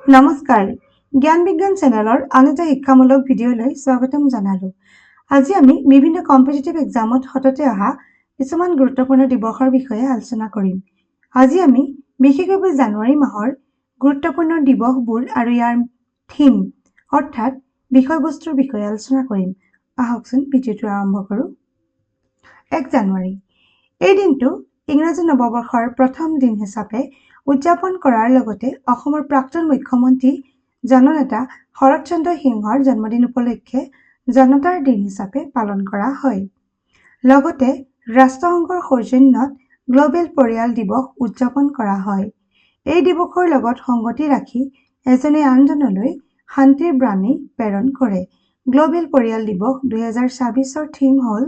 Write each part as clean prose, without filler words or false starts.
নমস্কাৰ জ্ঞান বিজ্ঞান চেনেলৰ আন এটা শিক্ষামূলক ভিডিঅ'লৈ স্বাগতম জনালো। আজি আমি বিভিন্ন কম্পিটিটিভ এক্সামত হঠাতে অহা কিছুমান গুৰুত্বপূৰ্ণ দিৱসৰ বিষয়ে আলোচনা কৰিম। আজি আমি বিশেষভাৱে জানুৱাৰী মাহৰ গুৰুত্বপূৰ্ণ দিৱসবোৰ আৰু ইয়াৰ থিম অৰ্থাৎ বিষয়বস্তুৰ বিষয়ে আলোচনা কৰিম। আহকচোন ভিডিঅ'টো আৰম্ভ কৰোঁ। 1 জানুৱাৰী এই দিনটো ইংৰাজী নৱবৰ্ষৰ প্ৰথম দিন হিচাপে উদযাপন কৰাৰ লগতে অসমৰ প্ৰাক্তন মুখ্যমন্ত্ৰী জননেতা শৰৎচন্দ্ৰ সিংহৰ জন্মদিন উপলক্ষে জনতাৰ দিন হিচাপে পালন কৰা হয়। লগতে ৰাষ্ট্ৰসংঘৰ সৌজন্যত গ্ল'বেল পৰিয়াল দিৱস উদযাপন কৰা হয়। এই দিৱসৰ লগত সংগতি ৰাখি এজনে আনজনলৈ শান্তিৰ বাণী প্ৰেৰণ কৰে। গ্ল'বেল পৰিয়াল দিৱস 2024ৰ থিম হ'ল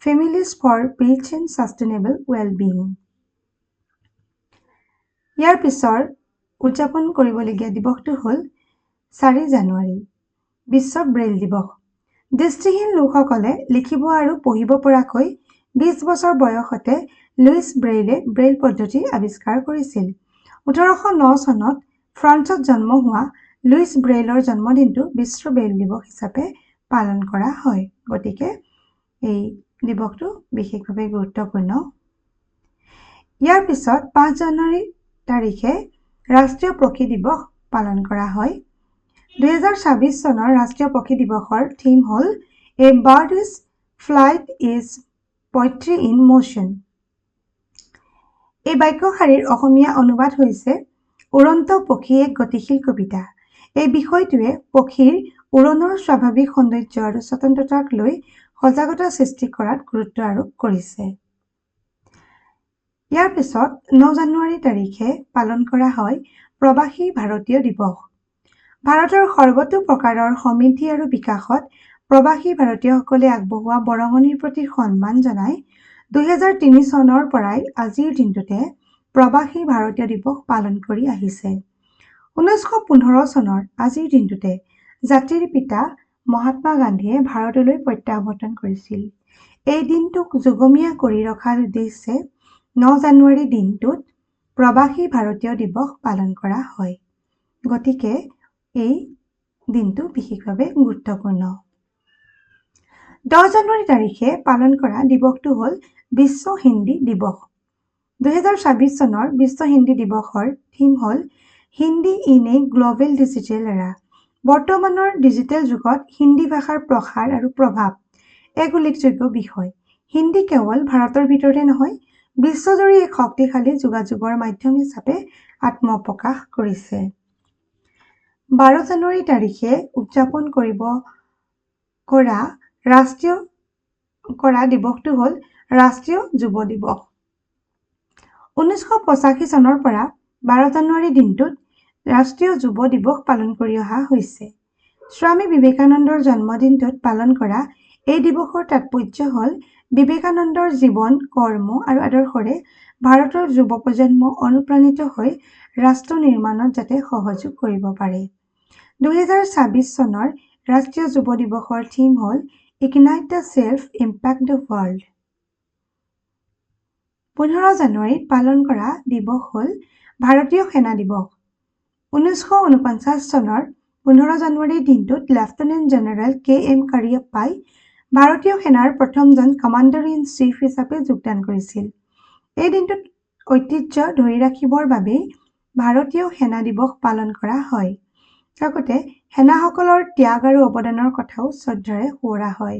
families for peace and sustainable wellbeing. ইয়াৰ পিছৰ উদযাপন কৰিবলগীয়া দিৱসটো হ'ল 4 জানুৱাৰী বিশ্ব ব্ৰেইল দিৱস। দৃষ্টিহীন লোকসকলে লিখিব আৰু পঢ়িব পৰাকৈ 20 বছৰ বয়সতে লুইচ ব্ৰেইলে ব্ৰেইল পদ্ধতি আৱিষ্কাৰ কৰিছিল। 1809 চনত ফ্ৰান্সত জন্ম হোৱা লুইচ ব্ৰেইলৰ জন্মদিনটো বিশ্ব ব্ৰেইল দিৱস হিচাপে পালন কৰা হয়। গতিকে এই দিৱসটো বিশেষভাৱে গুৰুত্বপূৰ্ণ। ইয়াৰ পিছত 5 জানুৱাৰী তাৰিখে ৰাষ্ট্ৰীয় পক্ষী দিৱস পালন কৰা হয়। 2024 চনৰ ৰাষ্ট্ৰীয় পক্ষী দিৱসৰ থিম হ'ল এ bird is flight is poetry in motion. এই বাক্যশাৰীৰ অসমীয়া অনুবাদ হৈছে উড়ন্ত পক্ষী এক গতিশীল কবিতা। এই বিষয়টোৱে পক্ষীৰ উৰণৰ স্বাভাৱিক সৌন্দৰ্য আৰু স্বতন্ত্ৰতাক লৈ সজাগতা সৃষ্টি কৰাত গুৰুত্ব আৰোপ কৰিছে। ইয়াৰ পিছত 9 জানুৱাৰী তাৰিখে পালন কৰা হয় প্ৰৱাসী ভাৰতীয় দিৱস। ভাৰতৰ সৰ্বতো প্ৰকাৰৰ সমৃদ্ধি আৰু বিকাশত প্ৰৱাসী ভাৰতীয়সকলে আগবঢ়োৱা বৰঙণিৰ প্ৰতি সন্মান জনাই 2003 চনৰ পৰাই আজিৰ দিনটোতে প্ৰৱাসী ভাৰতীয় দিৱস পালন কৰি আহিছে। 1915 চনৰ আজিৰ দিনটোতে জাতিৰ পিতা মহাত্মা গান্ধীয়ে ভাৰতলৈ প্ৰত্যাৱৰ্তন কৰিছিল। এই দিনটোক যুগমীয়া কৰি ৰখাৰ উদ্দেশ্যে 9 জানুৱাৰী দিনটোত প্ৰৱাসী ভাৰতীয় দিৱস পালন কৰা হয়। গতিকে এই দিনটো বিশেষভাৱে গুৰুত্বপূৰ্ণ। 10 জানুৱাৰী তাৰিখে পালন কৰা দিৱসটো হ'ল বিশ্ব হিন্দী দিৱস। 2024 চনৰ বিশ্ব হিন্দী দিৱসৰ থিম হ'ল Hindi in a global digital এৰা। বৰ্তমানৰ ডিজিটেল যুগত হিন্দী ভাষাৰ প্ৰসাৰ আৰু প্ৰভাৱ এক উল্লেখযোগ্য বিষয়। হিন্দী কেৱল ভাৰতৰ ভিতৰতে নহয় বিশ্বজুৰি এক শক্তিশালী যোগাযোগৰ মাধ্যম হিচাপে আত্মপ্ৰকাশ কৰিছে। 12 জানুৱাৰী তাৰিখে উদযাপন কৰা দিৱসটো হ'ল ৰাষ্ট্ৰীয় যুৱ দিৱস। 1985 চনৰ পৰা 12 জানুৱাৰী দিনটোত ৰাষ্ট্ৰীয় যুৱ দিৱস পালন কৰি অহা হৈছে। স্বামী বিবেকানন্দৰ জন্মদিনটোত পালন কৰা এই দিৱসৰ তাৎপৰ্য হ'ল বিবেকানন্দৰ জীৱন, কৰ্ম আৰু আদৰ্শৰে ভাৰতৰ যুৱ প্ৰজন্ম অনুপ্ৰাণিত হৈ ৰাষ্ট্ৰ নিৰ্মাণত যাতে সহযোগ কৰিব পাৰে। 2024 চনৰ ৰাষ্ট্ৰীয় যুৱ দিৱসৰ থিম হ'ল ignite the self, impact the world. 15 জানুৱাৰীত পালন কৰা দিৱস হ'ল ভাৰতীয় সেনা দিৱস। 1949 চনৰ 15 জানুৱাৰীৰ দিনটোত লেফটেনেণ্ট জেনেৰেল K.M. কাৰিয়াপ্পাই ভাৰতীয় সেনাৰ প্ৰথমজন কমাণ্ডাৰ ইন চিফ হিচাপে যোগদান কৰিছিল। এই দিনটোত ঐতিহ্য ধৰি ৰাখিবৰ বাবেই ভাৰতীয় সেনা দিৱস পালন কৰা হয়। লগতে সেনাসকলৰ ত্যাগ আৰু অৱদানৰ কথাও শ্ৰদ্ধাৰে সোঁৱৰা হয়।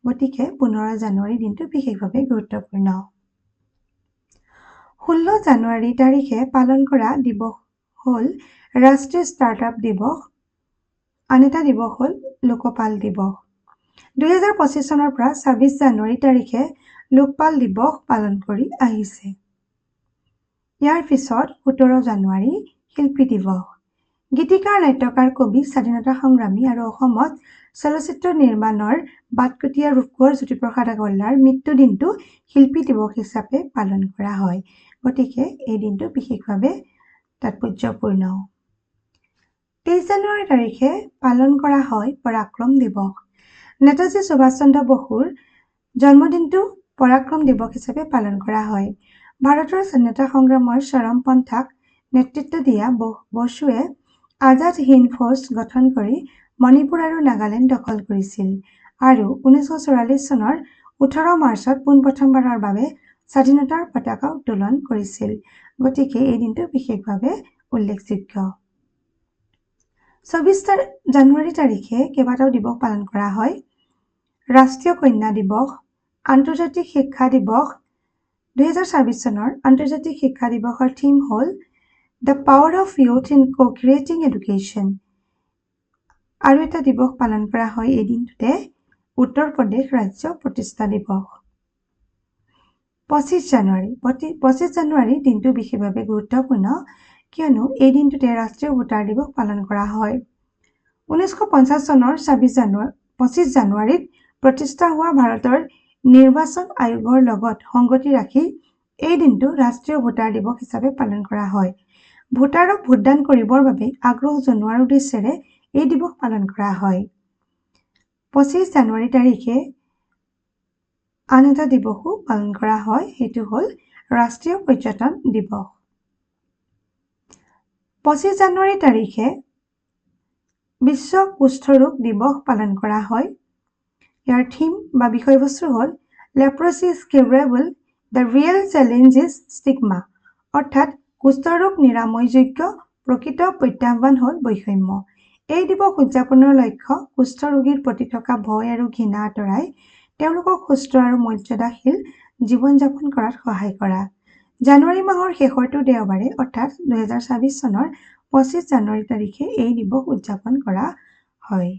গতিকে 15 জানুৱাৰী দিনটো বিশেষভাৱে গুৰুত্বপূৰ্ণ। 16 জানুৱাৰী তাৰিখে পালন কৰা দিৱস হ'ল ৰাষ্ট্ৰীয় ষ্টাৰ্টআপ দিৱস। আন এটা দিৱস হ'ল লোকপাল দিৱস। 2025 চনৰ পৰা 26 জানুৱাৰী তাৰিখে লোকপাল দিৱস পালন কৰি আহিছে। ইয়াৰ পিছত 17 জানুৱাৰী শিল্পী দিৱস। গীতিকাৰ, নাট্যকাৰ, কবি, স্বাধীনতা সংগ্ৰামী আৰু অসমত চলচ্চিত্ৰ নিৰ্মাণৰ বাটকটীয়া ৰূপকোঁৱৰ জ্যোতিপ্ৰসাদ আগৰৱালাৰ মৃত্যু দিনটো শিল্পী দিৱস হিচাপে পালন কৰা হয়। গতিকে এই দিনটো বিশেষভাৱে তাৎপৰ্যপূৰ্ণ। 23 জানুৱাৰী তাৰিখে পালন কৰা হয় পৰাক্ৰম দিৱস। নেতাজী সুভাষ চন্দ্ৰ বসুৰ জন্মদিনটো পৰাক্ৰম দিৱস হিচাপে পালন কৰা হয়। ভাৰতৰ স্বাধীনতা সংগ্ৰামৰ চৰম পন্থাক নেতৃত্ব দিয়া বসুৱে আজাদ হিন্দ ফৌজ গঠন কৰি মণিপুৰ আৰু নাগালেণ্ড দখল কৰিছিল আৰু 1944 চনৰ 18 মাৰ্চত পোনপ্ৰথমবাৰৰ বাবে স্বাধীনতাৰ পতাকা উত্তোলন কৰিছিল। গতিকে এই দিনটো বিশেষভাৱে উল্লেখযোগ্য। 24 জানুৱাৰী তাৰিখে কেইবাটাও দিৱস পালন কৰা হয়। ৰাষ্ট্ৰীয় কন্যা দিৱস, আন্তৰ্জাতিক শিক্ষা দিৱস। 2026 চনৰ আন্তৰ্জাতিক শিক্ষা দিৱসৰ থিম হ'ল the power of youth in co-creating education। আৰু এটা দিৱস পালন কৰা হয় এই দিনটোতে, উত্তৰ প্ৰদেশ ৰাজ্য প্ৰতিষ্ঠা দিৱস। 25 জানুৱাৰী 25 জানুৱাৰী দিনটো বিশেষভাৱে গুৰুত্বপূৰ্ণ কিয়নো এই দিনটোতে ৰাষ্ট্ৰীয় ভোটাৰ দিৱস পালন কৰা হয়। 1950 চনৰ 25 জানুৱাৰীত প্ৰতিষ্ঠা হোৱা ভাৰতৰ নিৰ্বাচন আয়োগৰ লগত সংগতি ৰাখি এই দিনটো ৰাষ্ট্ৰীয় ভোটাৰ দিৱস হিচাপে পালন কৰা হয়। ভোটাৰক ভোটদান কৰিবৰ বাবে আগ্ৰহ জনোৱাৰ উদ্দেশ্যেৰে এই দিৱস পালন কৰা হয়। 25 জানুৱাৰী তাৰিখে আন এটা দিৱসো পালন কৰা হয়, সেইটো হ'ল ৰাষ্ট্ৰীয় পৰ্যটন দিৱস। 25 জানুৱাৰী তাৰিখে বিশ্ব কুষ্ঠৰোগ দিৱস পালন কৰা হয়। ইয়াৰ থিম বা বিষয়বস্তু হ'ল leprosy is curable, the real challenge is stigma. অৰ্থাৎ কুষ্ঠৰোগ নিৰাময়যোগ্য, প্ৰকৃত প্ৰত্যাহ্বান হ'ল বৈষম্য। এই দিৱস উদযাপনৰ লক্ষ্য কুষ্ঠ ৰোগীৰ প্ৰতি থকা ভয় আৰু ঘৃণা আঁতৰাই তেওঁলোকক সুস্থ আৰু মৰ্যাদাশীল জীৱন যাপন কৰাত সহায় কৰা। জানুৱাৰী মাহৰ শেষৰটো দেওবাৰে অৰ্থাৎ 2026 চনৰ 25 জানুৱাৰী তাৰিখে এই দিৱস উদযাপন কৰা হয়।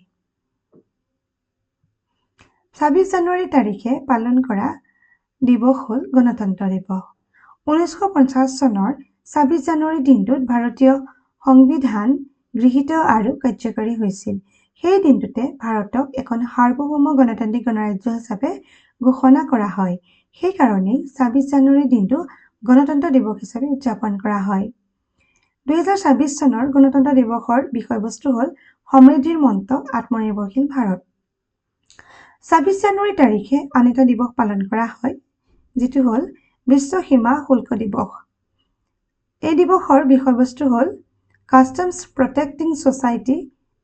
26 জানুৱাৰী তাৰিখে পালন কৰা দিৱস হ'ল গণতন্ত্ৰ দিৱস। 1950 চনৰ 26 জানুৱাৰী দিনটোত ভাৰতীয় সংবিধান গৃহীত আৰু কাৰ্যকৰী হৈছিল। সেই দিনটোতে ভাৰতক এখন সাৰ্বভৌম গণতান্ত্ৰিক গণৰাজ্য হিচাপে ঘোষণা কৰা হয়। সেইকাৰণেই 26 জানুৱাৰী দিনটো গণতন্ত্ৰ দিৱস হিচাপে উদযাপন কৰা হয়। 2026 চনৰ গণতন্ত্ৰ দিৱসৰ বিষয়বস্তু হ'ল সমৃদ্ধিৰ মন্ত্ৰ, আত্মনিৰ্ভৰশীল ভাৰত। 26 জানুৱাৰী তাৰিখে আন এটা দিৱস পালন কৰা হয়, যিটো হ'ল বিশ্ব সীমা শুল্ক দিৱস। এই দিৱসৰ বিষয়বস্তু হ'ল customs protecting society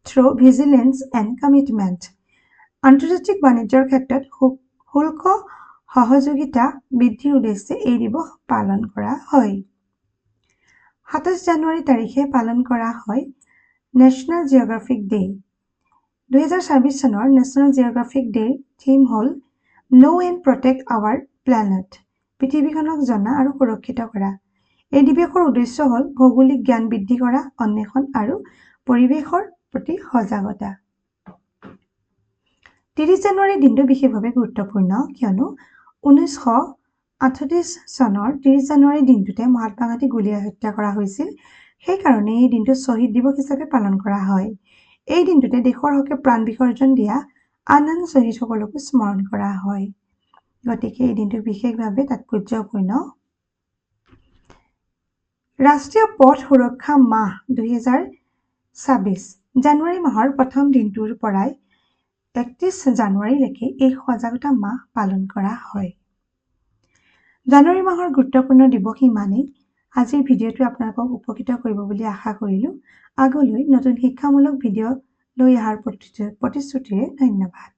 through vigilance and commitment. আন্তৰ্জাতিক বাণিজ্যৰ ক্ষেত্ৰত শুল্ক সহযোগিতা বৃদ্ধিৰ উদ্দেশ্যে এই দিৱস পালন কৰা হয়। 27 জানুৱাৰী তাৰিখে পালন কৰা হয় নেশ্যনেল জিঅ'গ্ৰাফিক ডে। 2026 চনৰ নেশ্যনেল জিঅ'গ্ৰাফিক ডেৰ থিম হ'ল ন' এণ্ড প্ৰটেক্ট আৱাৰ প্লেনেট, পৃথিৱীখনক জনা আৰু সুৰক্ষিত কৰা। এই দিৱসৰ উদ্দেশ্য হ'ল ভৌগোলিক জ্ঞান বৃদ্ধি কৰা, অন্বেষণ আৰু পৰিৱেশৰ প্ৰতি সজাগতা। 30 জানুৱাৰী দিনটো বিশেষভাৱে গুৰুত্বপূৰ্ণ কিয়নো 1938 চনৰ 30 জানুৱাৰী দিনটোতে মহাত্মা গান্ধীক গুলীয়াই হত্যা কৰা হৈছিল। সেইকাৰণে এই দিনটো শ্বহীদ দিৱস হিচাপে পালন কৰা হয়। এই দিনটোতে দেশৰ হকে প্ৰাণ বিসৰ্জন দিয়া আন আন শ্বহীদসকলকো স্মৰণ কৰা হয়। গতিকে এই দিনটো বিশেষভাৱে তাৎপৰ্যপূৰ্ণ। ৰাষ্ট্ৰীয় পথ সুৰক্ষা মাহ 2026 জানুৱাৰী মাহৰ প্ৰথম দিনটোৰ পৰাই 31 জানুৱাৰীলৈকে এই সজাগতা মাহ পালন কৰা হয়। জানুৱাৰী মাহৰ গুৰুত্বপূৰ্ণ দিৱস ইমানেই। আজিৰ ভিডিঅ'টো আপোনালোকক উপকৃত কৰিব বুলি আশা কৰিলোঁ। আগলৈ নতুন শিক্ষামূলক ভিডিঅ' লৈ অহাৰ প্ৰতিশ্ৰুতিৰে ধন্যবাদ।